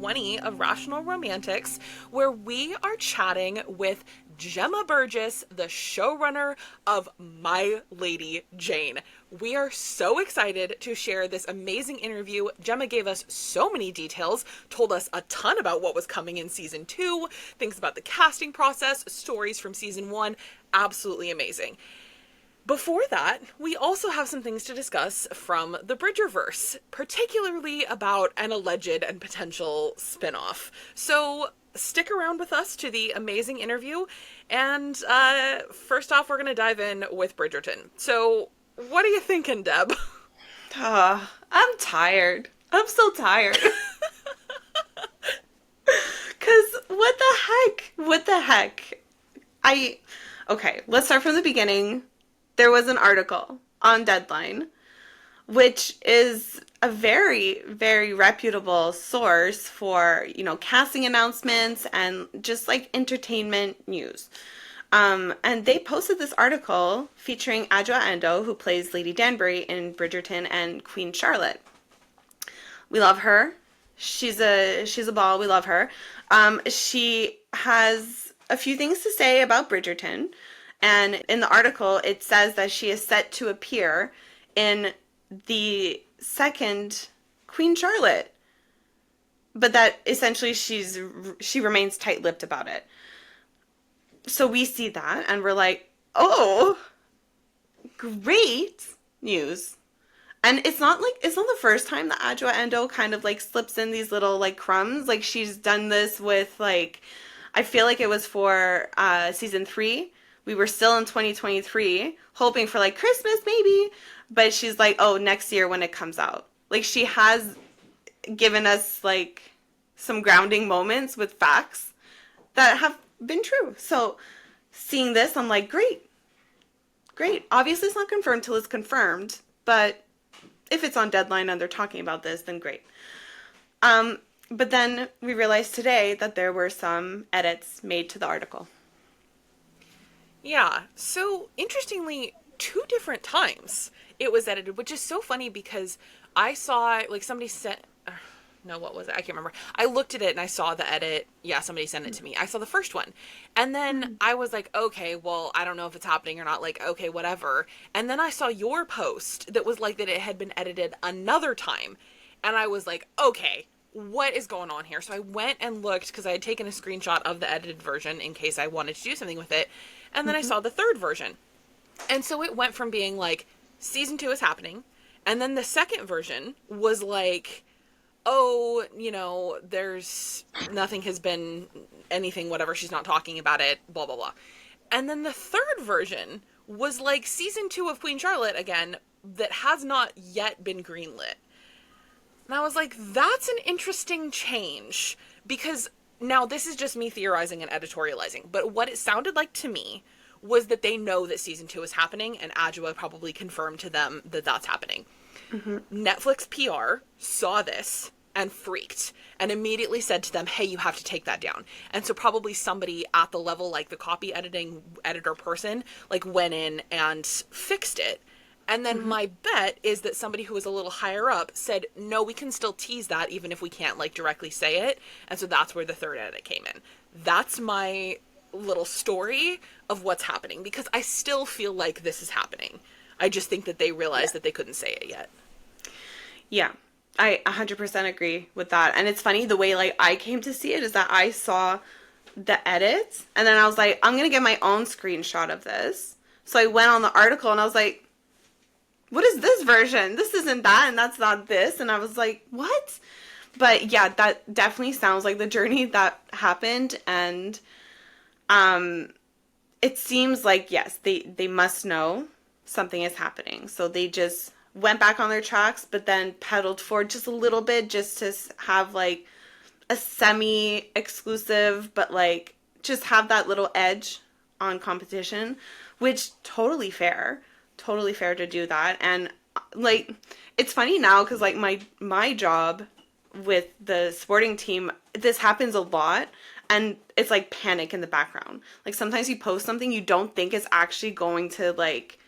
20 of Rational Romantics, where we are chatting with Gemma Burgess, the showrunner of My Lady Jane. We are so excited to share this amazing interview. Gemma gave us so many details, told us a ton about what was coming in season 2, things about the casting process, stories from season 1. Absolutely amazing. Before that, we also have some things to discuss from the Bridgerverse, particularly about an alleged and potential spin-off. So stick around with us to the amazing interview, and first off, we're going to dive in with Bridgerton. So what are you thinking, Deb? I'm tired. I'm so tired. Because what the heck? What the heck? Okay, let's start from the beginning. There was an article on Deadline, which is a very, very reputable source for, casting announcements and just like entertainment news. And they posted this article featuring Adjoa Endo, who plays Lady Danbury in Bridgerton, and Queen Charlotte. We love her. She's a ball. We love her. She has a few things to say about Bridgerton. And in the article, it says that she is set to appear in the second Queen Charlotte. But that essentially she remains tight-lipped about it. So we see that and we're like, oh, great news. And it's not the first time that Adjoa Endo kind of like slips in these little like crumbs. Like she's done this with like, I feel like it was for season 3. We were still in 2023, hoping for like Christmas maybe, but she's like, oh, next year when it comes out. Like she has given us like some grounding moments with facts that have been true. So seeing this, I'm like, great. Obviously it's not confirmed till it's confirmed, but if it's on Deadline and they're talking about this, then great. But then we realized today that there were some edits made to the article. Yeah, so interestingly, 2 different times it was edited, which is so funny because I saw, like, somebody sent, no, what was it? I can't remember. I looked at it and I saw the edit. Yeah, somebody sent it to me. I saw the first one. And then I was like, okay, well, I don't know if it's happening or not. Like, okay, whatever. And then I saw your post that was like that it had been edited another time. And I was like, okay, what is going on here? So I went and looked because I had taken a screenshot of the edited version in case I wanted to do something with it. And then I saw the third version. And so it went from being like, season 2 is happening. And then the second version was like, oh, there's nothing has been anything, whatever. She's not talking about it, blah, blah, blah. And then the third version was like season 2 of Queen Charlotte again that has not yet been greenlit. And I was like, that's an interesting change, because now this is just me theorizing and editorializing, but what it sounded like to me was that they know that season 2 is happening, and Adjoa probably confirmed to them that that's happening. Mm-hmm. Netflix PR saw this and freaked and immediately said to them, hey, you have to take that down. And so probably somebody at the level, like the copy editor person, like went in and fixed it. And then my bet is that somebody who was a little higher up said, no, we can still tease that even if we can't like directly say it. And so that's where the third edit came in. That's my little story of what's happening, because I still feel like this is happening. I just think that they realized that they couldn't say it yet. Yeah, I 100% agree with that. And it's funny, the way like I came to see it is that I saw the edits and then I was like, I'm going to get my own screenshot of this. So I went on the article and I was like, what is this version? This isn't that, and that's not this. And I was like, what? But yeah, that definitely sounds like the journey that happened. And it seems like, yes, they must know something is happening. So they just went back on their tracks, but then pedaled forward just a little bit just to have like a semi-exclusive, but like just have that little edge on competition, which totally fair to do that. And like, it's funny now because like my job with the sporting team, this happens a lot, and it's like panic in the background. Like sometimes you post something you don't think is actually going to like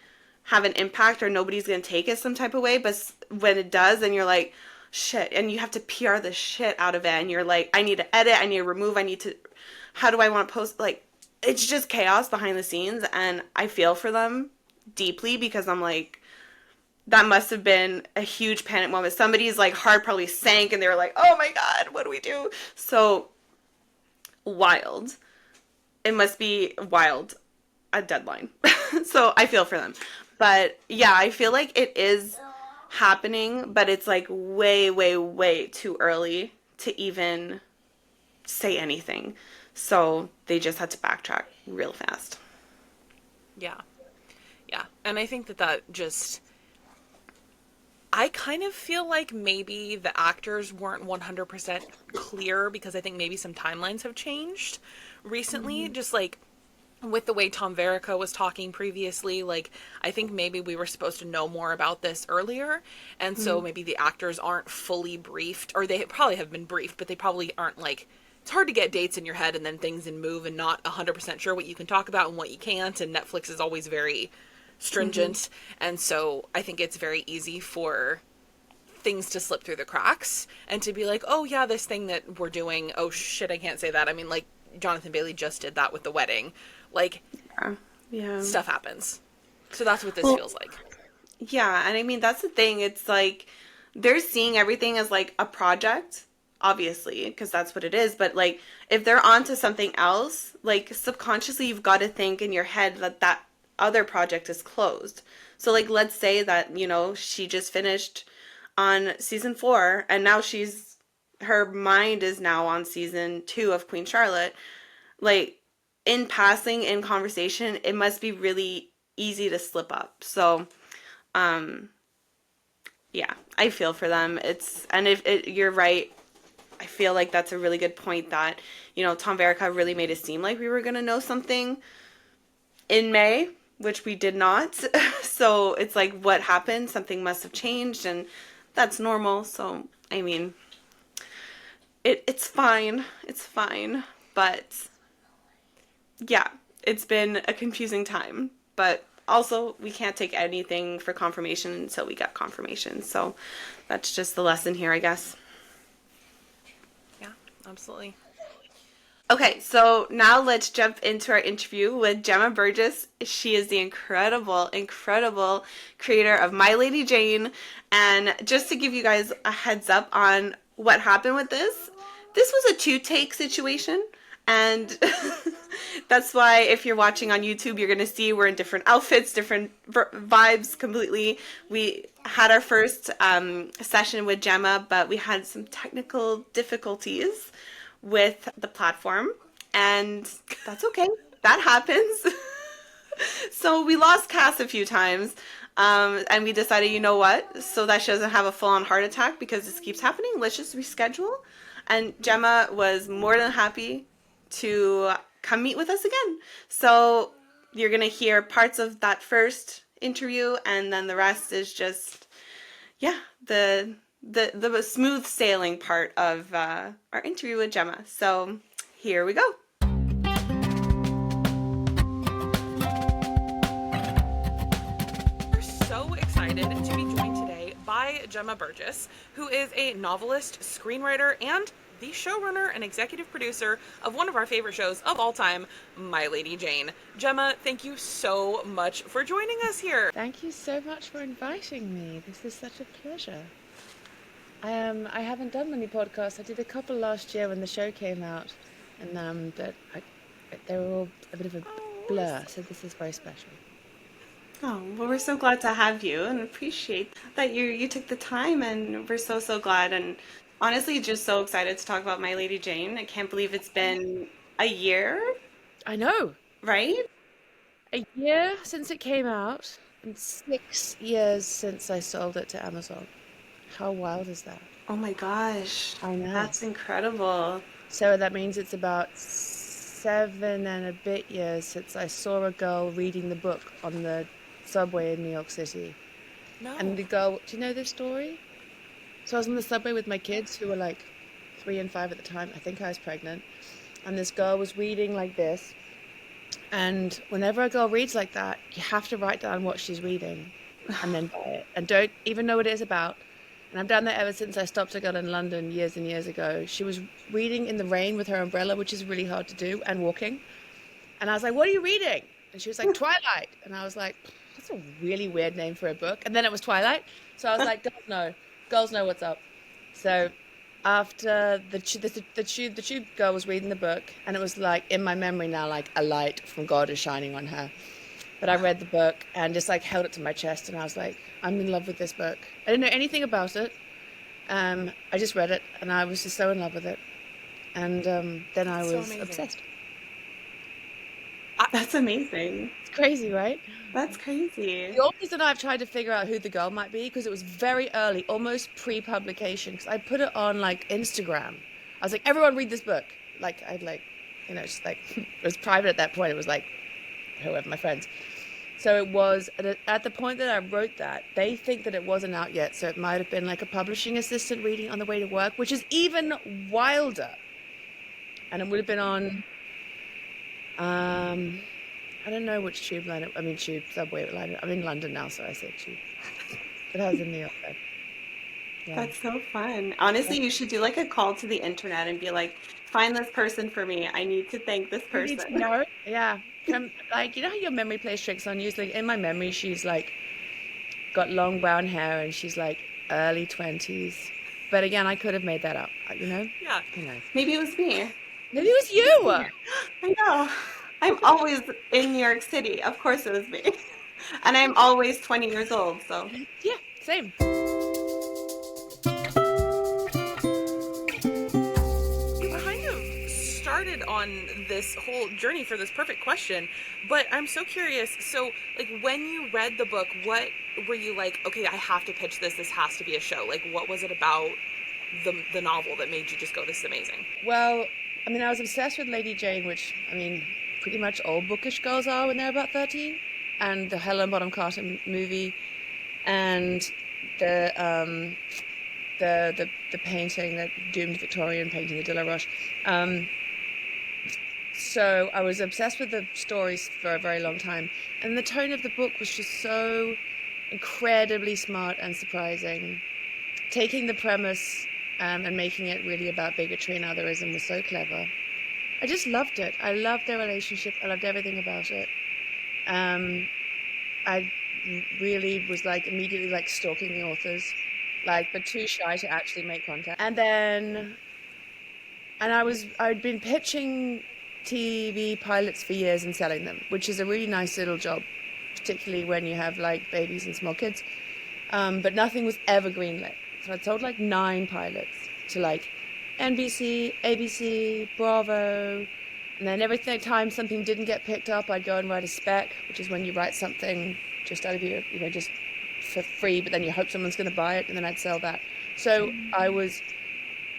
have an impact or nobody's going to take it some type of way, but when it does, then you're like, shit, and you have to PR the shit out of it, and you're like, I need to edit, I need to remove, I need to, how do I want to post, like, it's just chaos behind the scenes, and I feel for them deeply because I'm like, that must have been a huge panic moment. Somebody's like heart probably sank and they were like, oh my God, what do we do? So wild. It must be wild, a deadline. So I feel for them. But yeah, I feel like it is happening, but it's like way, way, way too early to even say anything. So they just had to backtrack real fast. Yeah. Yeah. And I think that just, I kind of feel like maybe the actors weren't 100% clear because I think maybe some timelines have changed recently. Mm-hmm. Just like with the way Tom Verica was talking previously, like I think maybe we were supposed to know more about this earlier. And so maybe the actors aren't fully briefed, or they probably have been briefed, but they probably aren't like, it's hard to get dates in your head and then things in move and not 100% sure what you can talk about and what you can't. And Netflix is always very Mm-hmm. stringent, and so I think it's very easy for things to slip through the cracks and to be like, oh yeah, this thing that we're doing, oh shit, I can't say that. I mean, like, Jonathan Bailey just did that with the wedding. Like, Yeah. Yeah. stuff happens. So that's what this Well, feels like. yeah, and I mean that's the thing. It's like they're seeing everything as like a project, obviously, because that's what it is, but like if they're onto something else, like subconsciously you've got to think in your head that that other project is closed. So like let's say that, she just finished on season 4 and now her mind is now on season 2 of Queen Charlotte. Like in passing in conversation, it must be really easy to slip up. So um, yeah, I feel for them. And if you're right, I feel like that's a really good point that, Tom Verica really made it seem like we were going to know something in May, which we did not. So it's like, what happened? Something must have changed, and that's normal. So, I mean, it's fine. It's fine. But yeah, it's been a confusing time. But also, we can't take anything for confirmation until we get confirmation. So that's just the lesson here, I guess. Yeah, absolutely. Okay, so now let's jump into our interview with Gemma Burgess. She is the incredible, incredible creator of My Lady Jane. And just to give you guys a heads up on what happened with this was a two-take situation. And that's why if you're watching on YouTube, you're going to see we're in different outfits, different vibes completely. We had our first session with Gemma, but we had some technical difficulties with the platform, and that's okay. That happens. So we lost Cass a few times, and we decided, you know what? So that she doesn't have a full-on heart attack because this keeps happening, let's just reschedule. And Gemma was more than happy to come meet with us again. So you're gonna hear parts of that first interview, and then the rest is just, yeah, the smooth sailing part of our interview with Gemma. So here we go. We're so excited to be joined today by Gemma Burgess, who is a novelist, screenwriter, and the showrunner and executive producer of one of our favorite shows of all time, My Lady Jane. Gemma, thank you so much for joining us here. Thank you so much for inviting me. This is such a pleasure. I haven't done many podcasts. I did a couple last year when the show came out, and they were all a bit of a blur. So this is very special. Oh, well, we're so glad to have you and appreciate that you took the time, and we're so, so glad. And honestly, just so excited to talk about My Lady Jane. I can't believe it's been a year, I know. right? A year since it came out, and 6 years since I sold it to Amazon. How wild is that? Oh my gosh, I know. that's incredible. So that means it's about 7 and a bit years since I saw a girl reading the book on the subway in New York City. And No. the girl, do you know this story? So I was on the subway with my kids who were like 3 and 5 at the time. I think I was pregnant. And this girl was reading like this. And whenever a girl reads like that, you have to write down what she's reading and then buy it. And don't even know what it is about. And I've done that ever since I stopped a girl in London years and years ago. She was reading in the rain with her umbrella, which is really hard to do, and walking. And I was like, "What are you reading?" And she was like, "Twilight." And I was like, "That's a really weird name for a book." And then it was Twilight. So I was like, girls know what's up. So after the tube girl was reading the book, and it was like in my memory now, like a light from God is shining on her. But I read the book and just like held it to my chest, and I was like, I'm in love with this book. I didn't know anything about it. I just read it, and I was just so in love with it. And then I That's so was amazing. obsessed. That's amazing. It's crazy, right? That's crazy. The authors and I have tried to figure out who the girl might be because it was very early, almost pre-publication. Because I put it on like Instagram. I was like, everyone read this book. Like I'd like, just like it was private at that point. It was like whoever, my friends. So it was at the point that I wrote that, they think that it wasn't out yet. So it might have been like a publishing assistant reading on the way to work, which is even wilder. And it would have been on, I don't know which tube line. Tube subway line. I'm in London now, so I say tube. But I was in New York then. Yeah. That's so fun. Honestly, you should do like a call to the internet and be like, find this person for me. I need to thank this You need to person. know. Yeah. Like, you know how your memory plays tricks on you? It's like in my memory, she's like got long brown hair and she's like early 20s. But again, I could have made that up, Yeah. Who knows? Maybe it was me. Maybe it was you. I know. I'm always in New York City. Of course it was me. And I'm always 20 years old, so. Yeah, same. You kind of started on this whole journey for this perfect question, but I'm so curious. So, like, when you read the book, what were you like, okay, I have to pitch this. This has to be a show. Like, what was it about the novel that made you just go, this is amazing? Well, I was obsessed with Lady Jane, which, pretty much all bookish girls are when they're about 13. And the Helena Bonham Carter movie, and the painting, the doomed Victorian painting, the De La Roche. So I was obsessed with the stories for a very long time. And the tone of the book was just so incredibly smart and surprising. Taking the premise and making it really about bigotry and otherism was so clever. I just loved it. I loved their relationship. I loved everything about it. I really was like immediately like stalking the authors, but too shy to actually make contact. And I'd been pitching TV pilots for years and selling them, which is a really nice little job, particularly when you have like babies and small kids. But nothing was ever greenlit. So I sold like 9 pilots to like NBC, ABC, Bravo. And then every time something didn't get picked up, I'd go and write a spec, which is when you write something just out of your, just for free, but then you hope someone's going to buy it, and then I'd sell that. So I was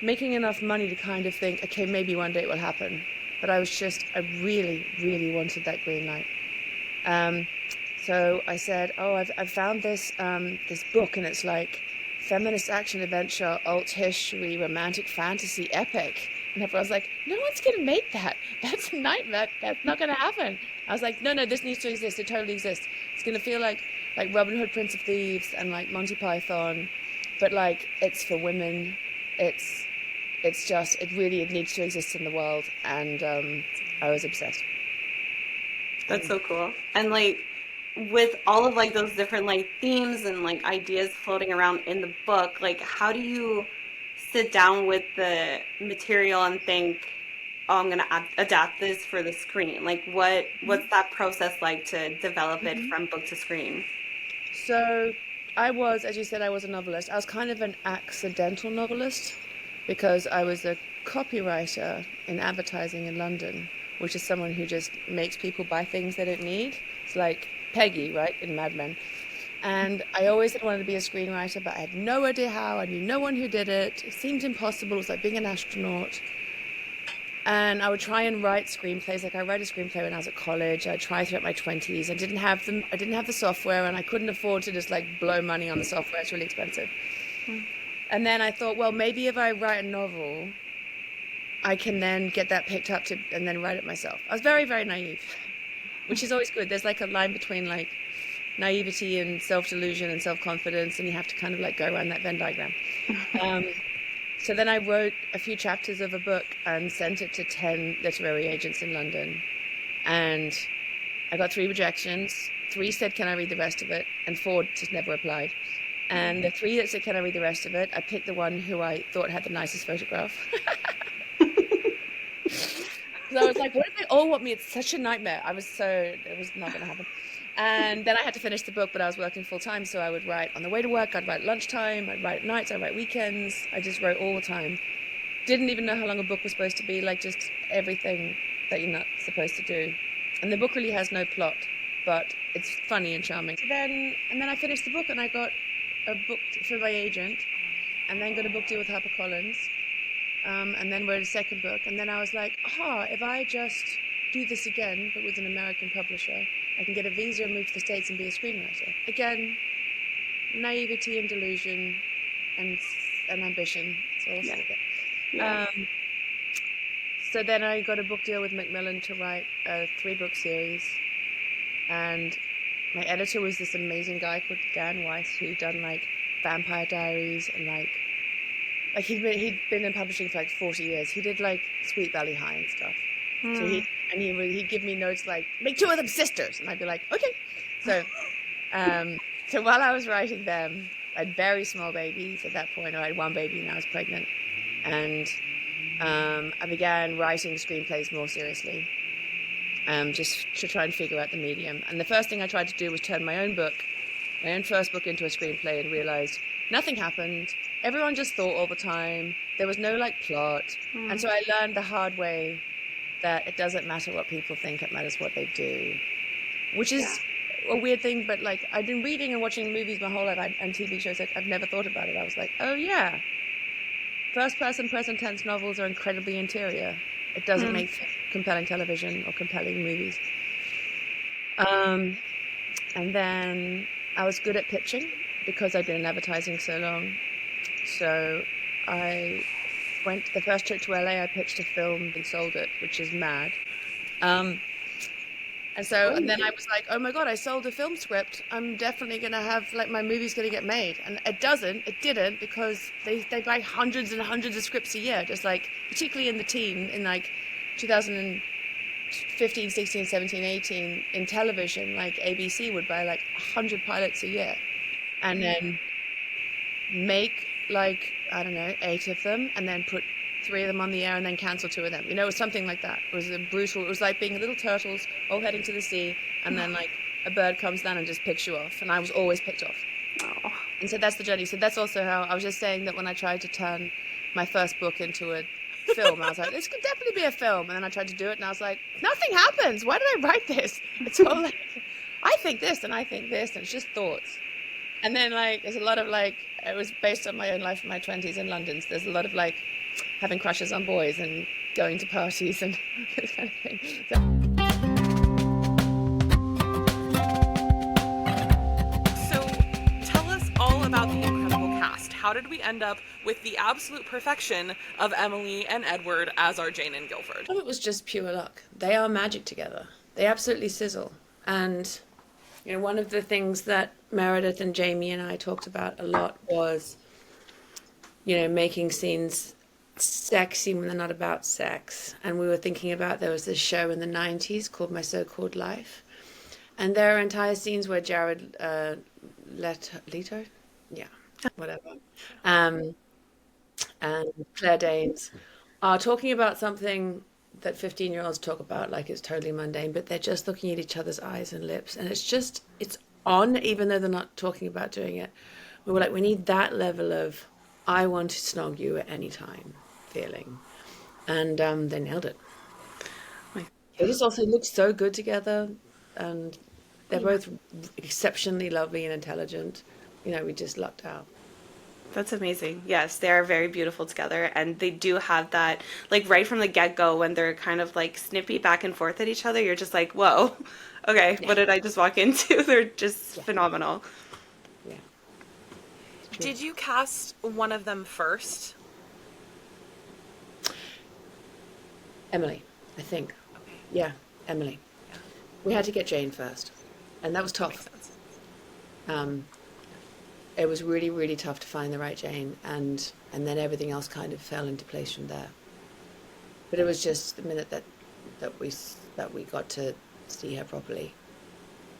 making enough money to kind of think, okay, maybe one day it will happen. But I really, really wanted that green light. So I said, I've found this book, and it's like feminist action adventure, alt history, romantic fantasy, epic. And everyone's like, no one's going to make that. That's a nightmare. That's not going to happen. I was like, no, this needs to exist. It totally exists. It's going to feel like Robin Hood, Prince of Thieves, and like Monty Python, but like it's for women. It needs to exist in the world. And I was obsessed. That's so cool. And like with all of like those different like themes and like ideas floating around in the book, like how do you sit down with the material and think, oh, I'm going to adapt this for the screen? Like what's that process like to develop it from book to screen? So as you said, I was a novelist. I was kind of an accidental novelist because I was a copywriter in advertising in London, which is someone who just makes people buy things they don't need. It's like Peggy, right, in Mad Men. And I always had wanted to be a screenwriter, but I had no idea how. I knew no one who did it. It seemed impossible. It was like being an astronaut. And I would try and write screenplays. Like I wrote a screenplay when I was at college. I tried throughout my 20s. I didn't have the software, and I couldn't afford to just like blow money on the software. It's really expensive. And then I thought, well, maybe if I write a novel, I can then get that picked up and then write it myself. I was very, very naive, which is always good. There's like a line between like naivety and self-delusion and self-confidence, and you have to kind of like go around that Venn diagram. Um, so then I wrote a few chapters of a book and sent it to 10 literary agents in London, and I got 3 rejections. 3 said, "Can I read the rest of it?" And 4 just never applied. And the 3 that said, "Can I read the rest of it?" I picked the one who I thought had the nicest photograph. So I was like, what if they all want me? It's such a nightmare. It was not going to happen. And then I had to finish the book, but I was working full time. So I would write on the way to work. I'd write at lunchtime. I'd write at nights. I'd write weekends. I just wrote all the time. Didn't even know how long a book was supposed to be, like just everything that you're not supposed to do. And the book really has no plot, but it's funny and charming. And then I finished the book and I got a book for my agent, and then got a book deal with HarperCollins. And then wrote a second book. And then I was like, if I just do this again, but with an American publisher, I can get a visa and move to the States and be a screenwriter. Again, naivety and delusion and ambition. So also so then I got a book deal with Macmillan to write a 3-book series. And my editor was this amazing guy called Dan Weiss, who'd done like Vampire Diaries and like he'd been in publishing for like 40 years. He did like Sweet Valley High and stuff. So he'd give me notes like, "Make 2 of them sisters," and I'd be like, "Okay." So so while I was writing them, I had very small babies at that point. I had 1 baby and I was pregnant, and I began writing screenplays more seriously, just to try and figure out the medium. And the first thing I tried to do was turn my own first book into a screenplay, and realized nothing happened. Everyone just thought all the time. There was no like plot. And so I learned the hard way that it doesn't matter what people think, it matters what they do, which is a weird thing, but like I've been reading and watching movies my whole life and TV shows. I've never thought about it. I was like, oh yeah, first person present tense novels are incredibly interior. It doesn't make compelling television or compelling movies. And then I was good at pitching because I'd been in advertising so long. So I went the first trip to LA. I pitched a film and sold it, which is mad. And then I was like, oh my God, I sold a film script. I'm definitely going to have, like, my movie's going to get made. And it didn't, because they buy hundreds and hundreds of scripts a year, just like, particularly in the teen, in like 2015, 16, 17, 18, in television, like ABC would buy like 100 pilots a year. And then make like, I don't know, 8 of them, and then put 3 of them on the air and then cancel 2 of them. You know, it was something like that. It was brutal. It was like being little turtles all heading to the sea, and then like a bird comes down and just picks you off. And I was always picked off. Oh. And so that's the journey. So that's also how I was just saying that when I tried to turn my first book into a film, I was like, this could definitely be a film. And then I tried to do it, and I was like, nothing happens. Why did I write this? It's all like, I think this and I think this, and it's just thoughts. And then like there's a lot of like, it was based on my own life in my 20s in London. So there's a lot of like having crushes on boys and going to parties and this kind of thing. So tell us all about the incredible cast. How did we end up with the absolute perfection of Emily and Edward as our Jane and Guilford? It was just pure luck. They are magic together. They absolutely sizzle. And you know, one of the things that Meredith and Jamie and I talked about a lot was, you know, making scenes sexy when they're not about sex. And we were thinking about, there was this show in the 90s called My So-Called Life. And there are entire scenes where Jared Leto? Yeah, whatever. And Claire Danes are talking about something that 15-year-olds talk about like it's totally mundane, but they're just looking at each other's eyes and lips, and it's on, even though they're not talking about doing it. We were like, we need that level of I want to snog you at any time feeling, and they nailed it. They just also look so good together, and they're both exceptionally lovely and intelligent. You know, we just lucked out. That's amazing. Yes, they are very beautiful together, and they do have that, like, right from the get-go when they're kind of like snippy back and forth at each other, you're just like, whoa, okay, what did I just walk into? They're just phenomenal. Yeah. Did you cast one of them first? Emily, I think. Okay. Yeah, Emily. Yeah. We had to get Jane first, and that was tough. Um, it was really, really tough to find the right Jane, and then everything else kind of fell into place from there. But it was just the minute that we got to see her properly,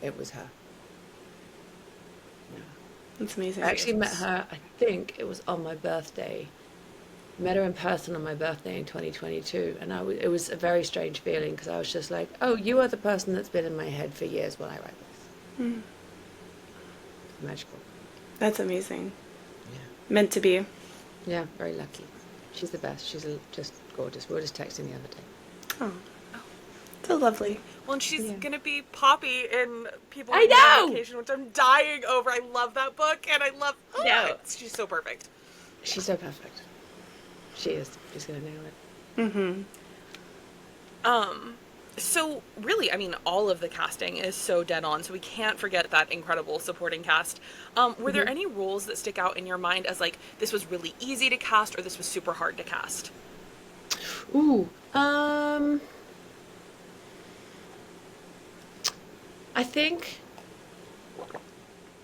it was her. Yeah. That's amazing. I actually met her, I think it was on my birthday. Met her in person on my birthday in 2022, and it was a very strange feeling because I was just like, oh, you are the person that's been in my head for years when I write this. Mm. Magical. That's amazing. Yeah. Meant to be. Yeah, very lucky. She's the best. She's just gorgeous. We were just texting the other day. Oh, so lovely. Well, and she's Yeah. gonna be Poppy in People I on know! Vacation, which I'm dying over. I love that book, and I love. Oh, know. she's so perfect. She's so perfect. She is. She's gonna nail it. Mm-hmm. So really, I mean, all of the casting is so dead on, so we can't forget that incredible supporting cast. Were there any roles that stick out in your mind as like, this was really easy to cast or this was super hard to cast? Ooh. I think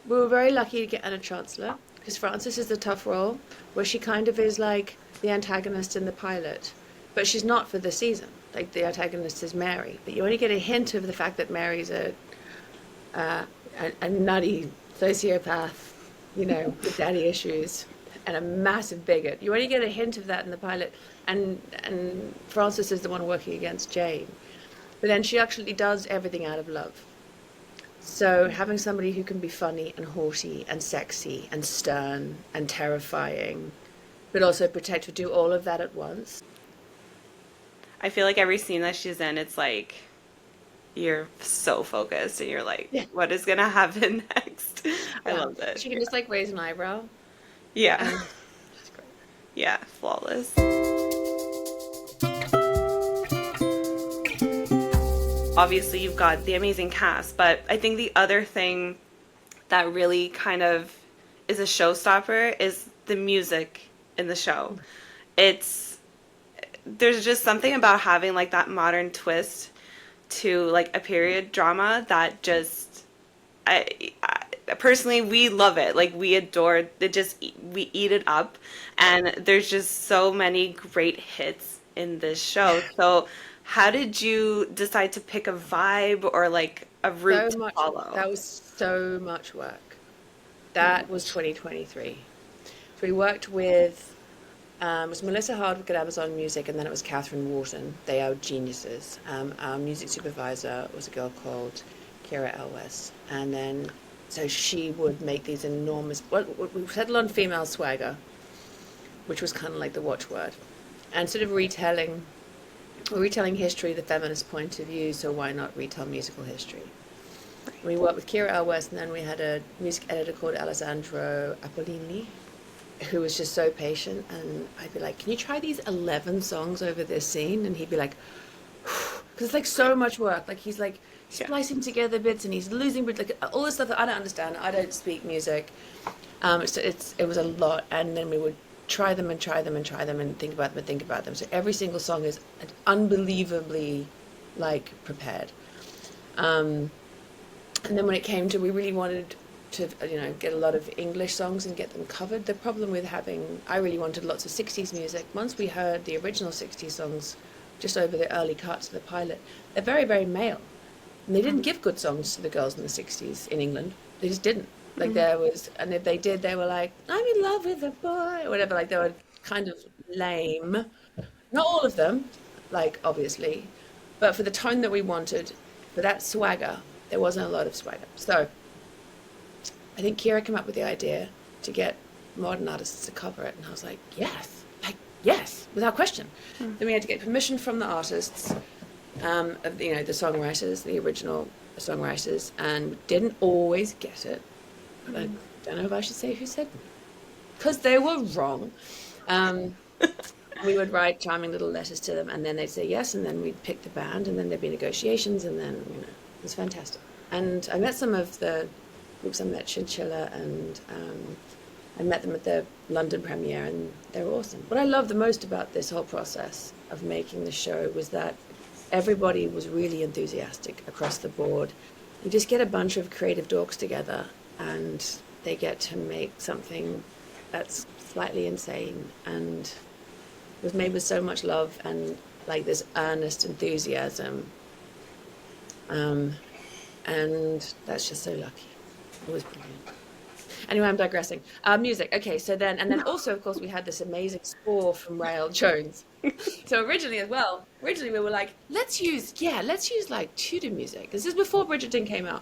we were very lucky to get Anna Chancellor, because Frances is a tough role, where she kind of is like the antagonist in the pilot, but she's not for the season. Like, the antagonist is Mary, but you only get a hint of the fact that Mary's a nutty sociopath, you know, with daddy issues, and a massive bigot. You only get a hint of that in the pilot, and Frances is the one working against Jane. But then she actually does everything out of love. So having somebody who can be funny and haughty and sexy and stern and terrifying, but also protect her, do all of that at once. I feel like every scene that she's in, it's like you're so focused and you're like, Yeah. what is gonna happen next? I love it. She can just like raise an eyebrow. Yeah. She's great. Yeah, flawless. Obviously, you've got the amazing cast, but I think the other thing that really kind of is a showstopper is the music in the show. There's just something about having like that modern twist to like a period drama that just, I personally, we love it. Like, we adore it. We eat it up, and there's just so many great hits in this show. So how did you decide to pick a vibe or like a route to follow? That was so much work. That was 2023. So we worked with, it was Melissa Hardwick at Amazon Music, and then it was Catherine Wharton. They are geniuses. Our music supervisor was a girl called Kira Elwes. And then, so she would make these enormous, we settled on female swagger, which was kind of like the watchword. And sort of retelling history, the feminist point of view, so why not retell musical history? We worked with Kira Elwes, and then we had a music editor called Alessandro Apollini, who was just so patient, and I'd be like, can you try these 11 songs over this scene? And he'd be like, because it's like so much work. Like, he's like splicing together bits, and he's losing bits, like all this stuff that I don't understand. I don't speak music. So it was a lot, and then we would try them and try them and try them and think about them and think about them. So every single song is unbelievably like prepared. And then when it came to, we really wanted to, get a lot of English songs and get them covered. The problem with I really wanted lots of 60s music. Once we heard the original 60s songs, just over the early cuts of the pilot, they're very, very male. And they didn't give good songs to the girls in the 60s in England. They just didn't. Like, and if they did, they were like, I'm in love with a boy, or whatever. Like, they were kind of lame. Not all of them, like, obviously. But for the tone that we wanted, for that swagger, there wasn't a lot of swagger. So I think Kira came up with the idea to get modern artists to cover it. And I was like, yes, without question. Then we had to get permission from the artists, of the songwriters, the original songwriters, and didn't always get it. But I don't know if I should say who said, because they were wrong. We would write charming little letters to them, and then they'd say yes, and then we'd pick the band, and then there'd be negotiations, and then, it was fantastic. And I met some of the groups. I met Chinchilla, and I met them at the London premiere, and they were awesome. What I loved the most about this whole process of making the show was that everybody was really enthusiastic across the board. You just get a bunch of creative dorks together, and they get to make something that's slightly insane and was made with so much love and like this earnest enthusiasm. And that's just so lucky. It was brilliant. Anyway, I'm digressing. Music. Okay, so then, and then also, of course, we had this amazing score from Rael Jones. So originally as well, originally we were like, let's use like Tudor music. This is before Bridgerton came out.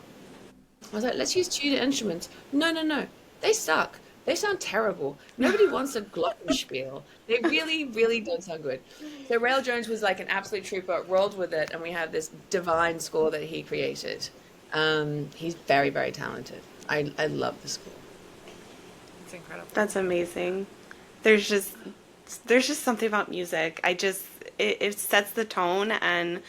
I was like, let's use Tudor instruments. No, no, no. They suck. They sound terrible. Nobody wants a glockenspiel. They really, really don't sound good. So Rael Jones was like an absolute trooper, rolled with it, and we have this divine score that he created. He's very, very talented. I love the score. It's incredible. That's amazing. There's just something about music. It sets the tone, and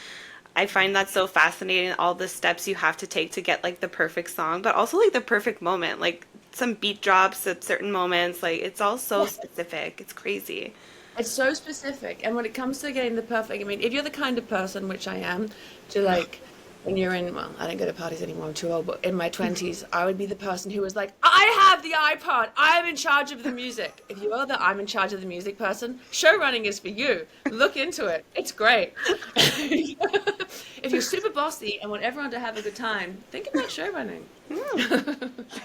I find that so fascinating, all the steps you have to take to get like the perfect song, but also like the perfect moment, like some beat drops at certain moments. Like it's all so specific. It's crazy. It's so specific. And when it comes to getting the perfect, I mean, if you're the kind of person, which I am, to like, when you're in, well, I don't go to parties anymore, I'm too old, but in my 20s, I would be the person who was like, I have the iPod, I'm in charge of the music. If you are the I'm in charge of the music person, show running is for you. Look into it. It's great. If you're super bossy and want everyone to have a good time, think about show running.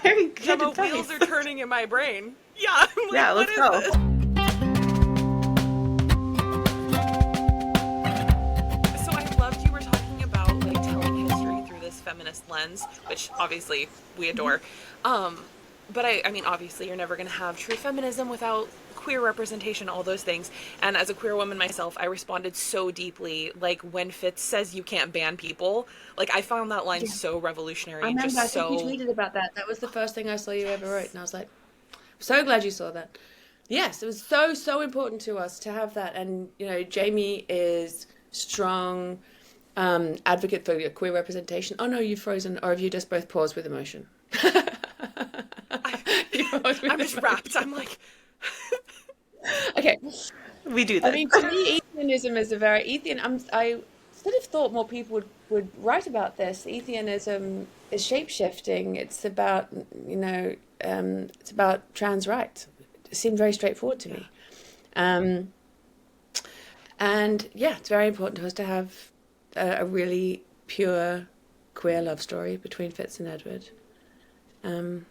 Very good Gemma, advice. wheels are turning in my brain. Yeah, I'm like, Yeah, what let's is go. this? So I loved you were talking about like telling history through this feminist lens, which obviously we adore. But I mean, obviously you're never going to have true feminism without queer representation, all those things. And as a queer woman myself, I responded so deeply, like when Fitz says you can't ban people. Like I found that line so revolutionary I and remember, just I think you so. tweeted about that. That was the first thing I saw you ever wrote. And I was like, so glad you saw that. Yes, it was so, so important to us to have that. And, you know, Jamie is strong advocate for queer representation. Oh, no, you've frozen. Or have you just both paused with emotion? I'm just wrapped. I'm like, Okay. We do I this. mean, to me, Atheism is a very I sort of thought more people would write about this. Atheism is shape-shifting. It's about, you know, it's about trans rights. It seemed very straightforward to me. And yeah, it's very important to us to have a really pure queer love story between Fitz and Edward. So,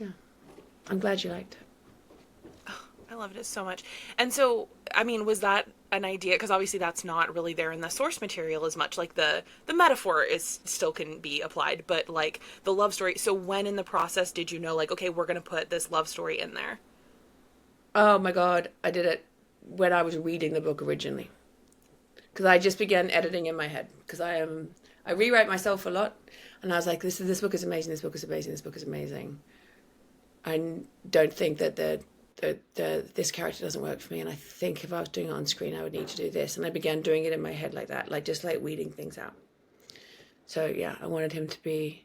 yeah, I'm glad you liked it. I loved it so much. And so, I mean, was that an idea? Because obviously that's not really there in the source material as much. Like the metaphor is still can be applied, but like the love story. So when in the process did you know, like, okay, we're going to put this love story in there? Oh my God, I did it when I was reading the book originally. Because I just began editing in my head. Because I rewrite myself a lot. And I was like, this book is amazing, this book is amazing, this book is amazing. I don't think that this character doesn't work for me, and I think if I was doing it on screen I would need to do this, and I began doing it in my head like that, like just like weeding things out. So yeah, I wanted him to be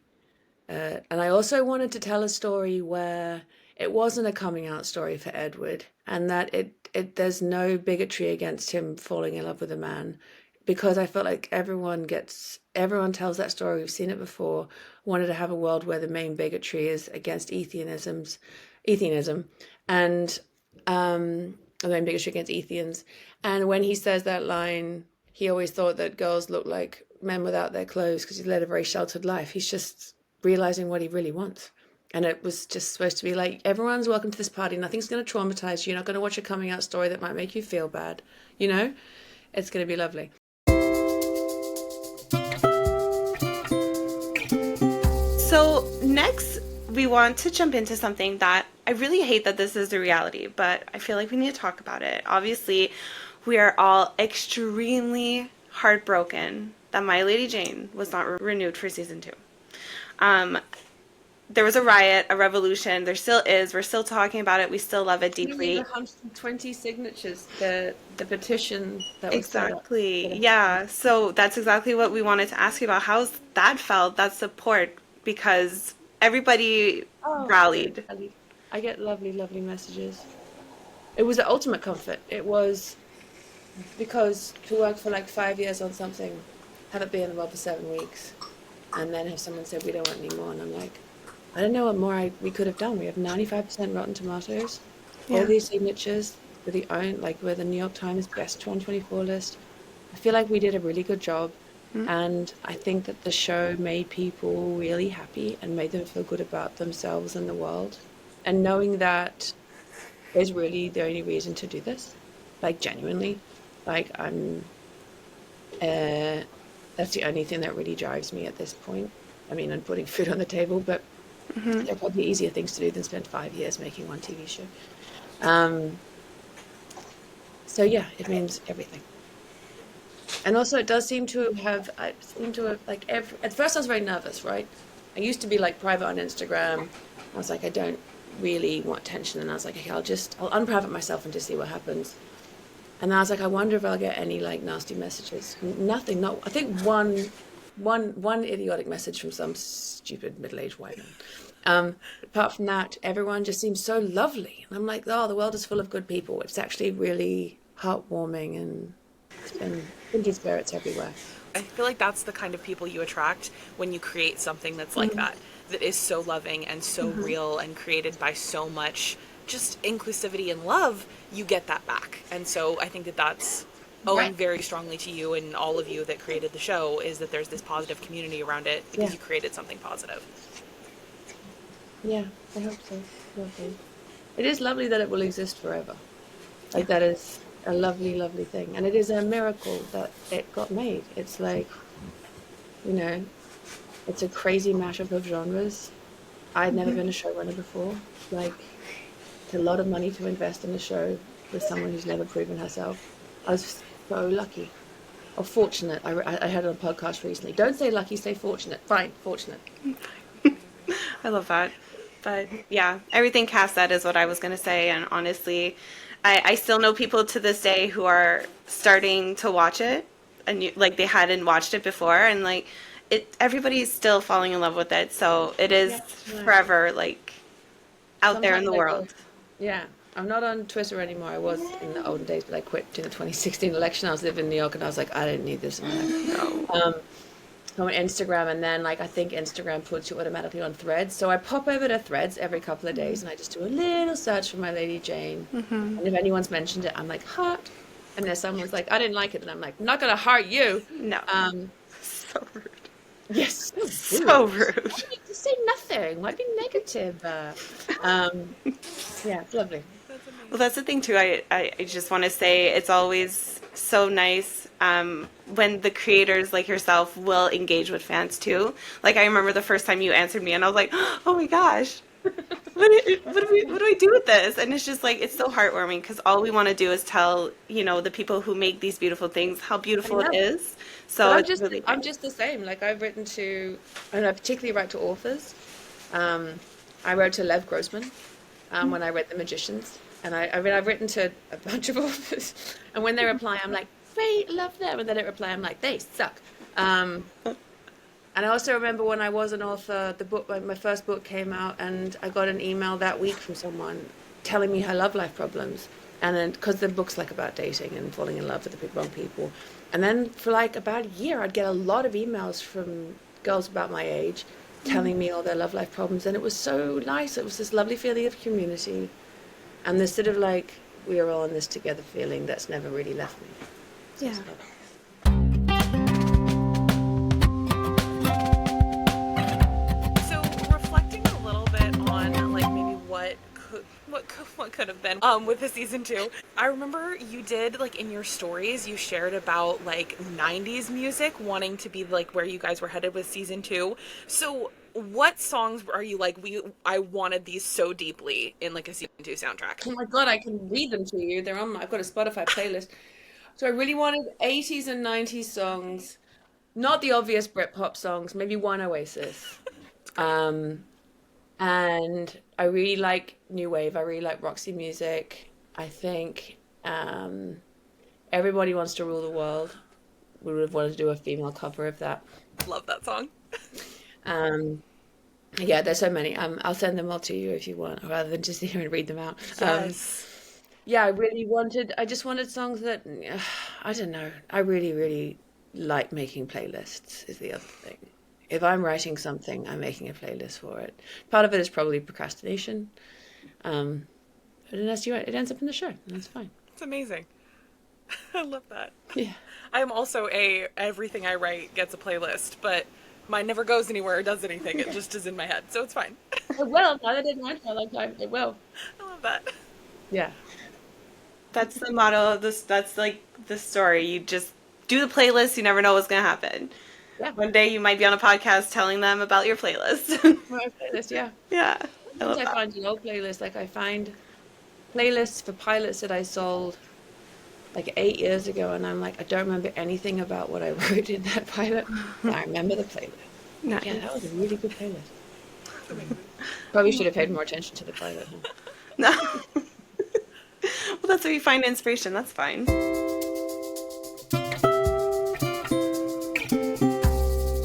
and I also wanted to tell a story where it wasn't a coming out story for Edward, and that it there's no bigotry against him falling in love with a man, because I felt like everyone tells that story. We've seen it before. Wanted to have a world where the main bigotry is against atheism, and the main bigotry against atheians. And when he says that line, he always thought that girls look like men without their clothes because he led a very sheltered life. He's just realizing what he really wants. And it was just supposed to be like, everyone's welcome to this party. Nothing's going to traumatize you. You're not going to watch a coming out story that might make you feel bad. You know, it's going to be lovely. So next, we want to jump into something that I really hate that this is the reality, but I feel like we need to talk about it. Obviously, we are all extremely heartbroken that My Lady Jane was not renewed for season 2. There was a riot, a revolution. There still is. We're still talking about it. We still love it You need deeply. 120 signatures, the petition that was set up. Exactly. Yeah. So that's exactly what we wanted to ask you about. How's that felt, that support? Because everybody rallied. I get lovely, lovely messages. It was the ultimate comfort. It was because to work for like 5 years on something, have it be in the world for 7 weeks, and then have someone say, we don't want any more. And I'm like, I don't know what more we could have done. We have 95% Rotten Tomatoes, all Yeah. these signatures. We're the New York Times Best 2024 list. I feel like we did a really good job, Mm. and I think that the show made people really happy and made them feel good about themselves and the world. And knowing that is really the only reason to do this, like genuinely, like uh, that's the only thing that really drives me at this point. I mean, I'm putting food on the table, but Hmm. there are probably easier things to do than spend 5 years making one TV show. Um, so yeah, it means everything. And also, it does seem to have. I seem to have at first I was very nervous, right? I used to be like private on Instagram. I was like, I don't really want attention, and I was like, okay, I'll unprivate myself and just see what happens. And I was like, I wonder if I'll get any like nasty messages. Nothing. Not. I think one idiotic message from some stupid middle-aged white man. Apart from that, everyone just seems so lovely, and I'm like, oh, the world is full of good people. It's actually really heartwarming, and it's been kindred spirits everywhere. I feel like that's the kind of people you attract when you create something that's like Mm-hmm. that, that is so loving and so real and created by so much just inclusivity and love. You get that back. And so I think that that's owing Right. very strongly to you and all of you that created the show, is that there's this positive community around it because Yeah. you created something positive. Yeah. I hope so. Lovely. It is lovely that it will exist forever. Yeah. Like that is a lovely, lovely thing, and it is a miracle that it got made. It's like, you know, it's a crazy mashup of genres. I'd never been a showrunner before. Like, it's a lot of money to invest in a show with someone who's never proven herself. I was so lucky or fortunate. I heard on a podcast recently. Don't say lucky, say fortunate. Fine, fortunate. I love that. But yeah, everything Cass said is what I was going to say. And honestly, I still know people to this day who are starting to watch it and like they hadn't watched it before. And like everybody's still falling in love with it. So it is Yeah, nice. forever like out there in Sometimes the I go, world. yeah. I'm not on Twitter anymore. I was in the olden days, but I quit during the 2016 election. I was living in New York, and I was like, I didn't need this in my No. life. On Instagram, and then like I think Instagram puts you automatically on Threads. So I pop over to Threads every couple of days, and I just do a little search for My Lady Jane. Hmm. And if anyone's mentioned it, I'm like heart. And then someone's like, I didn't like it, and I'm like, I'm not gonna heart you. No. Um, So rude. yes, so So rude. rude. Why do you just say nothing? Why be negative? Um, yeah, it's lovely. That's Well, amazing. that's the thing too. I just want to say it's always so nice when the creators like yourself will engage with fans too. Like I remember the first time you answered me, and I was like, "Oh my gosh, what do we do with this?" And it's just like it's so heartwarming because all we want to do is tell the people who make these beautiful things how I beautiful it know. is. But So it's really I'm nice. just the same. Like I've written to, and I particularly write to authors. Um, I wrote to Lev Grossman when I read The Magicians, and I mean I've written to a bunch of authors, and when they reply, I'm like, great, love them, and then they reply, I'm like, they suck. Um, and I also remember when I was an author, my first book came out, and I got an email that week from someone telling me her love life problems, and then because the book's like about dating and falling in love with the wrong people, and then for like about a year, I'd get a lot of emails from girls about my age telling me all their love life problems, and it was so nice. It was this lovely feeling of community, and this sort of like we are all in this together feeling that's never really left me. So Yeah. it's lovely. So reflecting a little bit on like maybe what could have been with the season 2. I remember you did like in your stories you shared about like 90s music wanting to be like where you guys were headed with season 2. So what songs are you like I wanted these so deeply in like a season 2 soundtrack? Oh my God, I can read them to you. I've got a Spotify playlist. So I really wanted 80s and 90s songs, not the obvious Britpop songs, maybe one Oasis. It's great. Um, and I really like new wave. I really like Roxy music. I think Everybody Wants to Rule the World. We would have wanted to do a female cover of that. Love that song. Um, yeah, there's so many. I'll send them all to you if you want, rather than just hear and read them out. Yes. Yeah, I just wanted songs that, I don't know. I really, really like making playlists is the other thing. if I'm writing something, I'm making a playlist for it. Part of it is probably procrastination. Um, but it ends up in the show, and that's fine. It's amazing. I love that. Yeah. I am also everything I write gets a playlist, but mine never goes anywhere or does anything. It just is in my head, so it's fine. It will. Now that I did mine for a long time, it will. I love that. Yeah. That's the motto of this. That's like the story. You just do the playlist. You never know what's gonna happen. Yeah. One day you might be on a podcast telling them about your playlist. My playlist, yeah. Yeah, I love Sometimes I that. find an old playlist, like I find playlists for pilots that I sold like 8 years ago, and I'm like, I don't remember anything about what I wrote in that pilot. But I remember the playlist. Nice. Yeah, that was a really good playlist. Probably should have paid more attention to the pilot. Huh? No. Well, that's where you find inspiration. That's fine.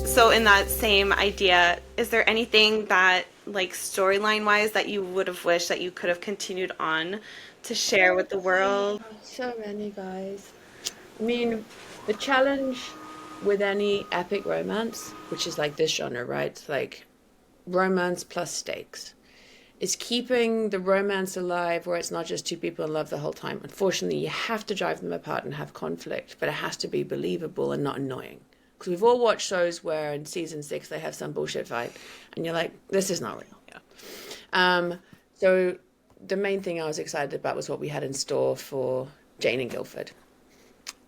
So, in that same idea, is there anything that, like, storyline wise, that you would have wished that you could have continued on to share with the world? So many guys. I mean, the challenge with any epic romance, which is like this genre, right? It's like romance plus stakes. Is keeping the romance alive where it's not just two people in love the whole time. Unfortunately, you have to drive them apart and have conflict, but it has to be believable and not annoying. Because we've all watched shows where in season 6 they have some bullshit fight, and you're like, this is not real. Yeah. So the main thing I was excited about was what we had in store for Jane and Guildford.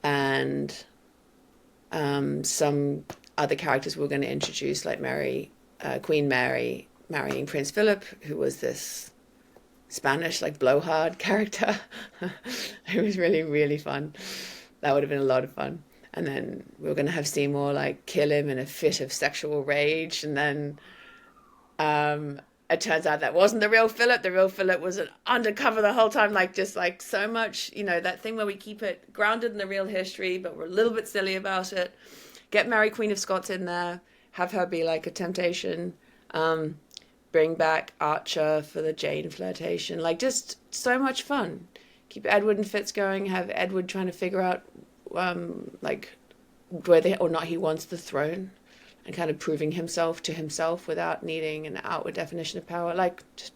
And some other characters we're going to introduce, like Queen Mary marrying Prince Philip, who was this Spanish, like, blowhard character. It was really, really fun. That would have been a lot of fun. And then we were going to have Seymour, like, kill him in a fit of sexual rage. And then it turns out that wasn't the real Philip. The real Philip was an undercover the whole time, like, just like so much, that thing where we keep it grounded in the real history, but we're a little bit silly about it. Get Mary Queen of Scots in there, have her be like a temptation, bring back Archer for the Jane flirtation, like, just so much fun. Keep Edward and Fitz going, have Edward trying to figure out like whether or not he wants the throne, and kind of proving himself to himself without needing an outward definition of power. Like, just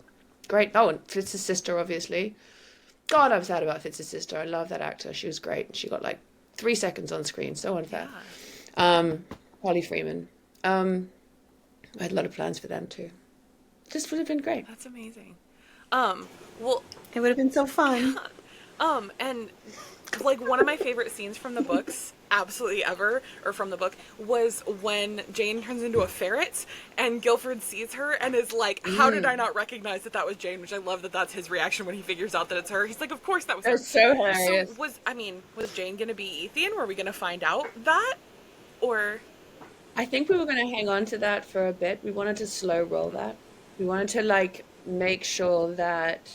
great. Oh, and Fitz's sister, obviously. God, I'm sad about Fitz's sister. I love that actor. She was great. She got like 3 seconds on screen. So unfair. Yeah. Holly Freeman. I had a lot of plans for them too. Just would have been great. That's amazing. Well, It would have been so fun. and like one of my favorite scenes from the books, absolutely ever, or from the book, was when Jane turns into a ferret and Guilford sees her and is like, how did I not recognize that was Jane? Which I love that that's his reaction when he figures out that it's her. He's like, of course that was her. That's so hilarious. So was Jane going to be Ethan? Were we going to find out that? Or... I think we were going to hang on to that for a bit. We wanted to slow roll that. We wanted to, like, make sure that,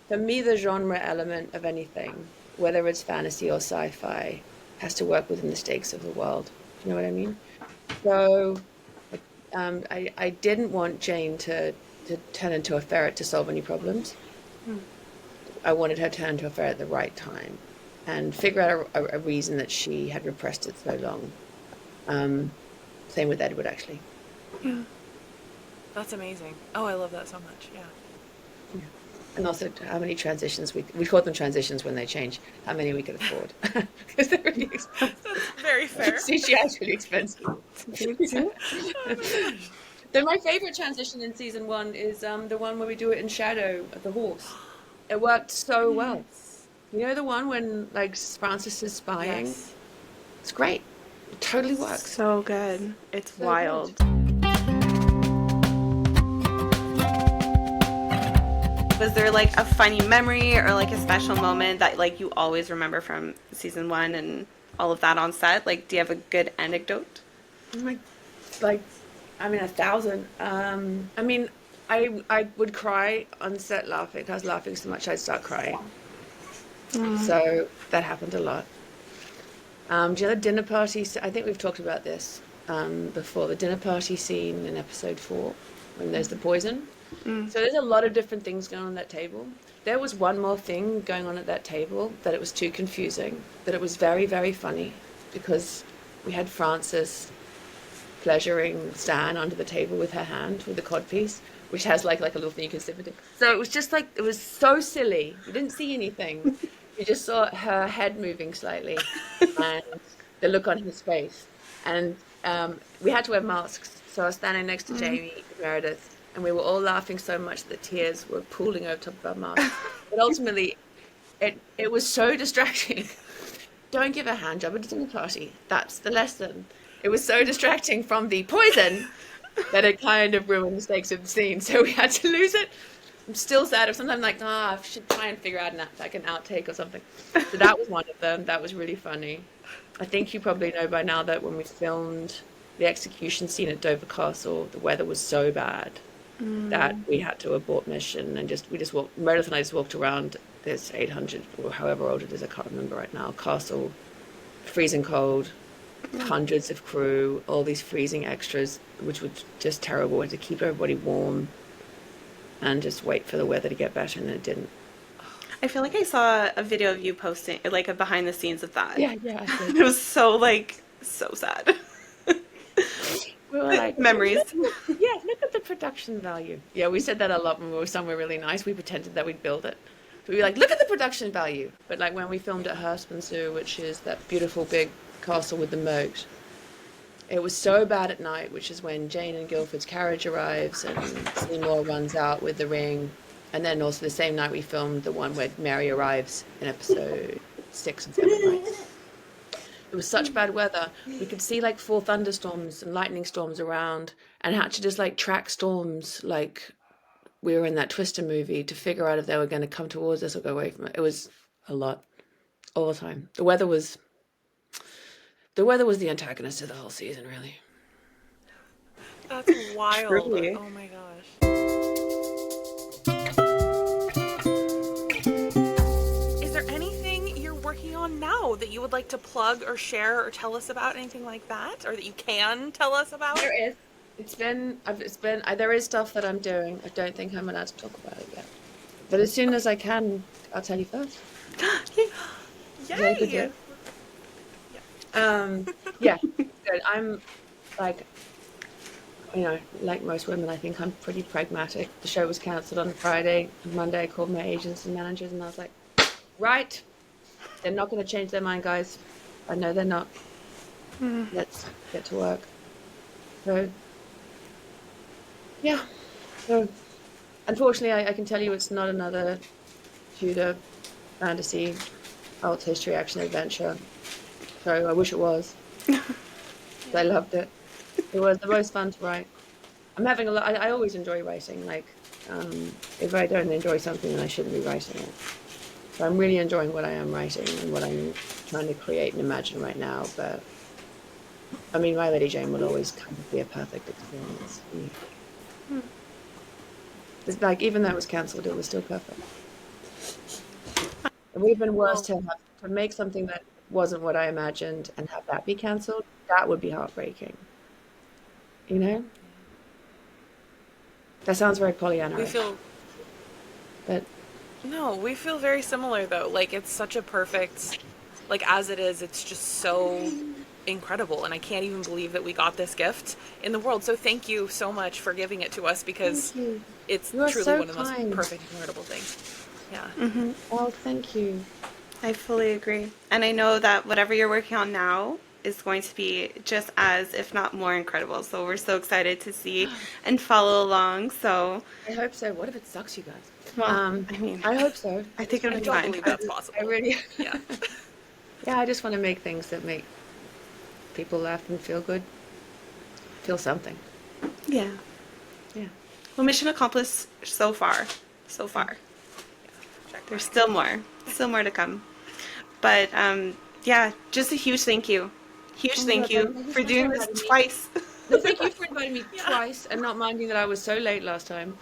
for me, the genre element of anything, whether it's fantasy or sci-fi, has to work within the stakes of the world. You know what I mean? So I didn't want Jane to turn into a ferret to solve any problems. I wanted her to turn into a ferret at the right time and figure out a reason that she had repressed it so long. Same with Edward, actually. Yeah. That's amazing. Oh, I love that so much. Yeah. And also how many transitions, we call them transitions when they change, how many we could afford. Because they're really expensive. That's very fair. CGI is really expensive. Then my favorite transition in season 1 is the one where we do it in shadow of the horse. It worked so well. You know the one when, like, Francis is spying? Yes. It's great. It totally works. So good. It's So wild. good. Was there, like, a funny memory or, like, a special moment that, like, you always remember from season 1 and all of that on set? Like, do you have a good anecdote? Like 1,000. I mean, I would cry on set laughing. I was laughing so much I'd start crying. So that happened a lot. Do you know the dinner party? I think we've talked about this before. The dinner party scene in episode 4, when there's the poison. So there's a lot of different things going on at that table. There was one more thing going on at that table that it was too confusing, that it was very, very funny, because we had Francis pleasuring Stan under the table with her hand with the codpiece, which has like a little thing you can sip into. So it was just like, it was so silly. You didn't see anything. You just saw her head moving slightly and the look on his face. And we had to wear masks. So I was standing next to Jamie Meredith, and we were all laughing so much that tears were pooling over top of our masks. But ultimately, it was so distracting. Don't give a hand job at a dinner party. That's the lesson. It was so distracting from the poison that it kind of ruined the stakes of the scene. So we had to lose it. I'm still sad. Or sometimes like, I should try and figure out an outtake or something. So that was one of them. That was really funny. I think you probably know by now that when we filmed the execution scene at Dover Castle, the weather was so bad that we had to abort mission, and Meredith and I just walked around this 800 or however old it is, I can't remember right now, castle, freezing cold, hundreds of crew, all these freezing extras, which was just terrible. We had to keep everybody warm and just wait for the weather to get better, and it didn't. I feel like I saw a video of you posting, like a behind the scenes of that. Yeah, I did. It was so sad. We were like, memories. Yeah, look at the production value. Yeah, we said that a lot when we were somewhere really nice. We pretended that we'd build it. But we were like, look at the production value. But like when we filmed at Herspensoo, which is that beautiful big castle with the moat, it was so bad at night, which is when Jane and Guildford's carriage arrives and Seymour runs out with the ring. And then also the same night we filmed the one where Mary arrives in episode 6 and 7, right? It was such bad weather. We could see like 4 thunderstorms and lightning storms around, and had to just like track storms like we were in that Twister movie to figure out if they were going to come towards us or go away from it. It was a lot all the time. The weather was the antagonist of the whole season, really. That's wild. Truly. Oh my gosh. Is there anything you're working on now that you would like to plug or share or tell us about, anything like that, or that you can tell us about? There is. There is stuff that I'm doing. I don't think I'm allowed to talk about it yet. But as soon as I can, I'll tell you first. Yay! Yeah, good. I'm like, like most women, I think I'm pretty pragmatic. The show was cancelled on Friday. On Monday, I called my agents and managers, and I was like, right, they're not going to change their mind, guys. I know they're not. Let's get to work. So, yeah. So, unfortunately, I can tell you it's not another Tudor fantasy, alt history action adventure. So I wish it was. I loved it. It was the most fun to write. I'm having a lot. I always enjoy writing. Like, if I don't enjoy something, then I shouldn't be writing it. So I'm really enjoying what I am writing and what I'm trying to create and imagine right now. But I mean, My Lady Jane will always kind of be a perfect experience. It's like, even though it was cancelled, it was still perfect. It would have been worse to make something that wasn't what I imagined and have that be cancelled. That would be heartbreaking. You know? That sounds very Pollyanna. We feel very similar though. Like, it's such a perfect, like, as it is, it's just so incredible, and I can't even believe that we got this gift in the world. So thank you so much for giving it to us, because it's truly so one of the kind. most perfect, incredible things. Yeah. Oh, thank you. I fully agree. And I know that whatever you're working on now is going to be just as, if not more, incredible. So we're so excited to see and follow along. So I hope so. What if it sucks, you guys? well, I mean, I hope so. I think it'll I be don't fine. believe that's possible. I really, Yeah. yeah, I just want to make things that make people laugh and feel good. Feel something. Yeah. Yeah. Well, mission accomplished so far. So far. There's still more to come. But yeah, just a huge thank you. Thank you for doing this twice. No, thank you for inviting me twice and not minding that I was so late last time.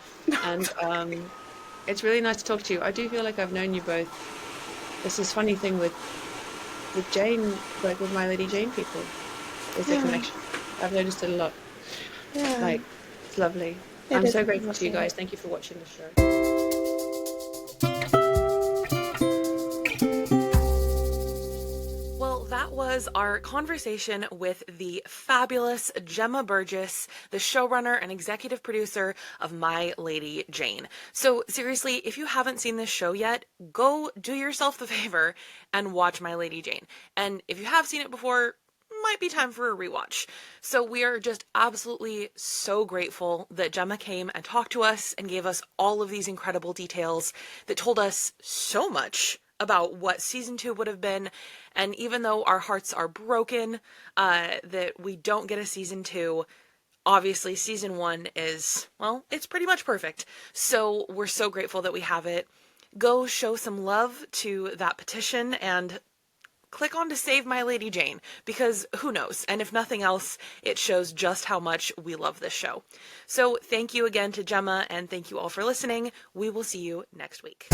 And it's really nice to talk to you. I do feel like I've known you both. There's this funny thing with Jane, like with My Lady Jane people. There's a connection. I've noticed it a lot. Yeah. Like, it's lovely. I'm so grateful to you guys. Thank you for watching the show. Well, that that was our conversation with the fabulous Gemma Burgess, the showrunner and executive producer of My Lady Jane. So seriously, if you haven't seen this show yet, go do yourself the favor and watch My Lady Jane. And if you have seen it before, might be time for a rewatch. So we are just absolutely so grateful that Gemma came and talked to us and gave us all of these incredible details that told us so much about what season 2 would have been. And even though our hearts are broken that we don't get a season 2, obviously season 1 is, well, it's pretty much perfect. So we're so grateful that we have it. Go show some love to that petition and click on to save My Lady Jane, because who knows? And if nothing else, it shows just how much we love this show. So thank you again to Gemma, and thank you all for listening. We will see you next week.